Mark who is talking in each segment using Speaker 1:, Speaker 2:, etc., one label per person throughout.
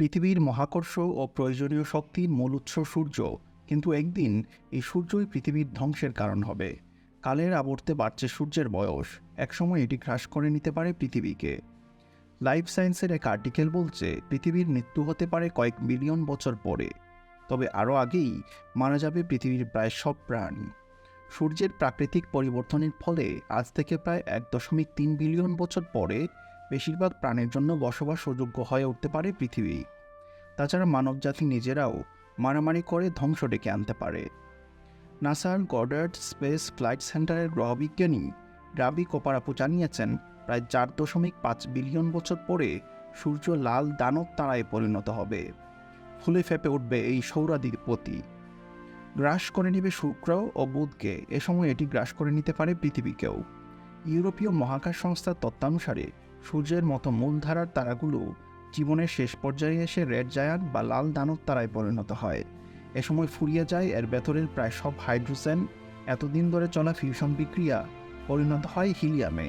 Speaker 1: পৃথিবীর মহাকর্ষ ও প্রয়োজনীয় শক্তির মূল উৎস সূর্য, কিন্তু একদিন এই সূর্যই পৃথিবীর ধ্বংসের কারণ হবে। কালের আবর্তে বাড়ছে সূর্যের বয়স, একসময় এটি গ্রাস করে নিতে পারে পৃথিবীকে। লাইফ সায়েন্সের এক আর্টিকেল বলছে পৃথিবীর মৃত্যু হতে পারে কয়েক মিলিয়ন বছর পরে, তবে আরও আগেই মারা যাবে পৃথিবীর প্রায় সব প্রাণী। সূর্যের প্রাকৃতিক পরিবর্তনের ফলে আজ থেকে প্রায় 1.3 বিলিয়ন বছর পরে বেশিরভাগ প্রাণীর জন্য বসবাস অযোগ্য হয়ে উঠতে পারে পৃথিবী। তাছাড়া মানবজাতি নিজেরাও মারামারি করে ধ্বংস ডেকে আনতে পারে। নাসার গডার্ড স্পেস ফ্লাইট সেন্টারের গ্রহবিজ্ঞানী রাবি কোপারাপু জানিয়েছেন, প্রায় 4.5 বিলিয়ন বছর পরে সূর্য লাল দানব তারায় পরিণত হবে। ফুলে ফেঁপে উঠবে এই সৌরাদিপতি, গ্রাস করে নেবে শুক্র ও বুধকে। এ সময় এটি গ্রাস করে নিতে পারে পৃথিবীকেও। ইউরোপীয় মহাকাশ সংস্থার তথ্যানুসারে সূর্যের মতো মূলধারার তারাগুলো জীবনের শেষ পর্যায়ে এসে রেড জায়ান্ট বা লাল দানব তারায় পরিণত হয়। এ সময় ফুরিয়ে যায় এর ভেতরের প্রায় সব হাইড্রোজেন। এতদিন ধরে চলা ফিউশন বিক্রিয়া পরিণত হয় হিলিয়ামে।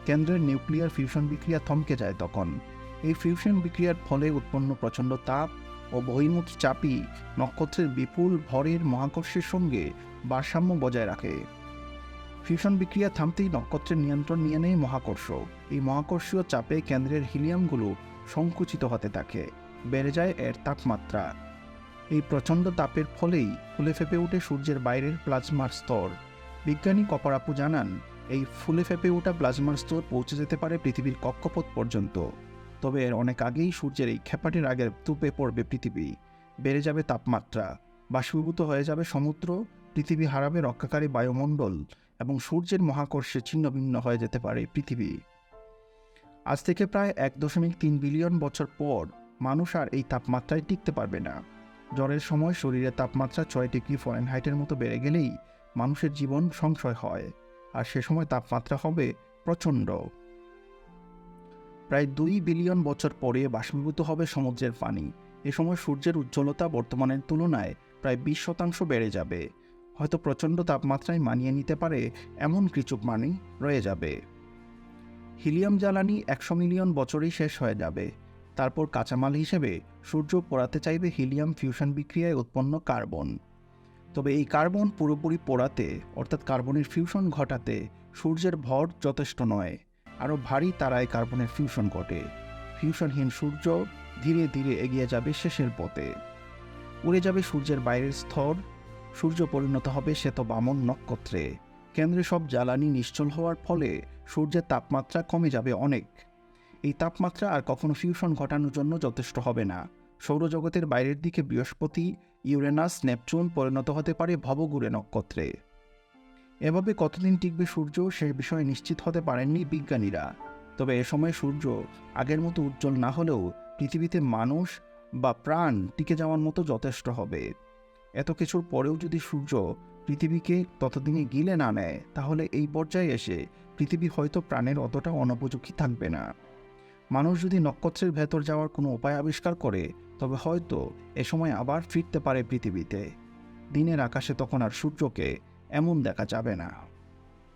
Speaker 1: কেন্দ্রের নিউক্লিয়ার ফিউশন বিক্রিয়া থমকে যায় তখন। এই ফিউশন বিক্রিয়ার ফলে উৎপন্ন প্রচণ্ড তাপ ও বহির্মুখ চাপই নক্ষত্রের বিপুল ভরের মহাকর্ষের সঙ্গে ভারসাম্য বজায় রাখে। ফিউশন বিক্রিয়া থামতেই নক্ষত্রের নিয়ন্ত্রণ নিয়ে নেয় মহাকর্ষ। এই মহাকর্ষীয় চাপে কেন্দ্রের হিলিয়ামগুলো সংকুচিত হতে থাকে, বেড়ে যায় এর তাপমাত্রা। এই প্রচণ্ড তাপের ফলেই ফুলে ফেঁপে ওঠে সূর্যের বাইরের প্লাজমার স্তর। বিজ্ঞানী কপারাপু জানান, এই ফুলে ফেঁপে ওঠা প্লাজমার স্তর পৌঁছে যেতে পারে পৃথিবীর কক্ষপথ পর্যন্ত। তবে এর অনেক আগেই সূর্যের এই ক্ষেপাটির আগে তুপে পড়বে পৃথিবী। বেড়ে যাবে তাপমাত্রা, বাষ্পীভূত হয়ে যাবে সমুদ্র, পৃথিবী হারাবে রক্ষাকারী বায়ুমণ্ডল এবং সূর্যের মহাকর্ষে ছিন্ন ভিন্ন হয়ে যেতে পারে পৃথিবী। আজ থেকে প্রায় 1.3 বিলিয়ন বছর পর মানুষ আর এই তাপমাত্রায় টিকতে পারবে না। জ্বরের সময় শরীরের তাপমাত্রা 6 ডিগ্রি ফরেনহাইটের মতো বেড়ে গেলেই মানুষের জীবন সংশয় হয়, আর সে সময় তাপমাত্রা হবে প্রচণ্ড। প্রায় 2 বিলিয়ন বছর পরে বাষ্পীভূত হবে সমুদ্রের পানি। এ সময় সূর্যের উজ্জ্বলতা বর্তমানের তুলনায় প্রায় 20% বেড়ে যাবে। হয়তো প্রচণ্ড তাপমাত্রায় মানিয়ে নিতে পারে এমন কিছু প্রাণী রয়ে যাবে। হিলিয়াম জ্বালানি 100 মিলিয়ন বছরেই শেষ হয়ে যাবে। তারপর কাঁচামাল হিসেবে সূর্য পোড়াতে চাইবে হিলিয়াম ফিউশন বিক্রিয়ায় উৎপন্ন কার্বন। তবে এই কার্বন পুরোপুরি পোড়াতে, অর্থাৎ কার্বনের ফিউশন ঘটাতে সূর্যের ভর যথেষ্ট নয়। আরও ভারী তারায় কার্বনের ফিউশন ঘটে। ফিউশনহীন সূর্য ধীরে ধীরে এগিয়ে যাবে শেষের পথে। উড়ে যাবে সূর্যের বাইরের স্তর। সূর্য পরিণত হবে শ্বেত বামন নক্ষত্রে। কেন্দ্রে সব জ্বালানি নিশ্চল হওয়ার ফলে সূর্যের তাপমাত্রা কমে যাবে অনেক। এই তাপমাত্রা আর কখনো ফিউশন ঘটানোর জন্য যথেষ্ট হবে না। সৌরজগতের বাইরের দিকে বৃহস্পতি, ইউরেনাস, নেপচুন পরিণত হতে পারে ভবঘুরে নক্ষত্রে। এভাবে কতদিন টিকবে সূর্য সে বিষয়ে নিশ্চিত হতে পারেননি বিজ্ঞানীরা। তবে এ সময় সূর্য আগের মতো উজ্জ্বল না হলেও পৃথিবীতে মানুষ বা প্রাণ টিকে যাওয়ার মতো যথেষ্ট হবে। এত কিছুর পরেও যদি সূর্য পৃথিবীকে ততদিনে গিলে না নেয়, তাহলে এই পর্যায়ে এসে পৃথিবী হয়তো প্রাণের অতটা অনুপযোগী থাকবে না। মানুষ যদি নক্ষত্রের ভেতর যাওয়ার কোনো উপায় আবিষ্কার করে, তবে হয়তো এ সময় আবার ফিরতে পারে পৃথিবীতে। দিনের আকাশে তখন আর সূর্যকে এমন দেখা যাবে না।